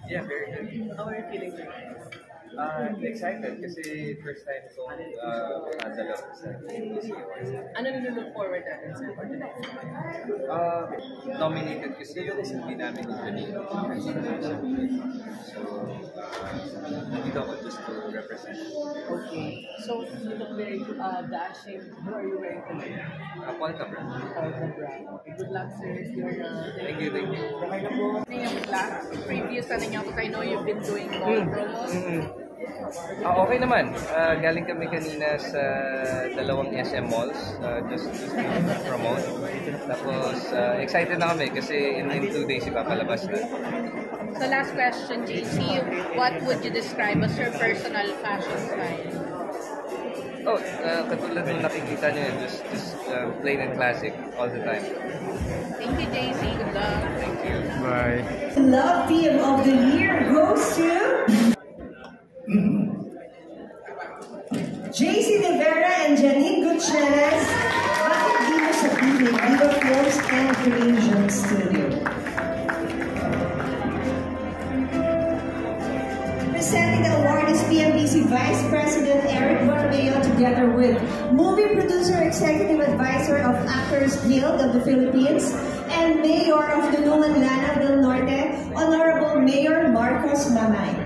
Yeah, very good. How are you feeling? Excited kasi first time ko nadala sa ABS Awards. Ano nilulook forward natin sa for tonight? Nominated kasi yung hindi namin ni Janine. So, nandito ako just to represent. Okay. So, you look very dashing. Who are you wearing tonight? Paul Cabral. Paul Cabral. Okay. Good luck, sir. You're Thank you, thank you. Previous, because I know you've been doing more promos. Okay naman. Galing kami kanina sa dalawang SM malls just to promote. Tapos excited na kami kasi in 2 days ipapalabas na. So last question, JC, what would you describe as your personal fashion style? Katulad ng nakikita nyo yun, just plain and classic all the time. Thank you, JC. Good luck. Thank you. Bye. Love PM of the Year goes to JC De Vera and Janine Gutierrez. Bakit di mo sabihin Viva Films and Creation Studio? Presenting the award is PMBC Vice President Eric Barrio together with Movie Producer Executive Advisor of Actors Guild of the Philippines and Mayor of Dunungan Lana del Norte, Honorable Mayor Marcos Mamay.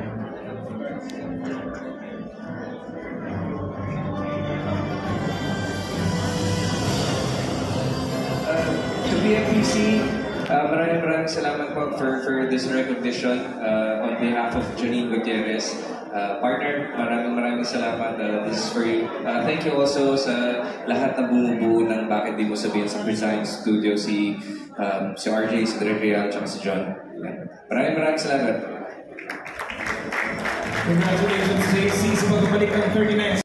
To PMBC, maraming salamat po for this recognition on behalf of Janine Gutierrez. Partner, maraming salamat. This is for you. Thank you also sa lahat na bumubuo ng Bakit Di Mo Sabihin sa Design Studio, si RJ, si Direk Real, at si John. Maraming salamat. Congratulations, JC, sa pagbabalik ng 39.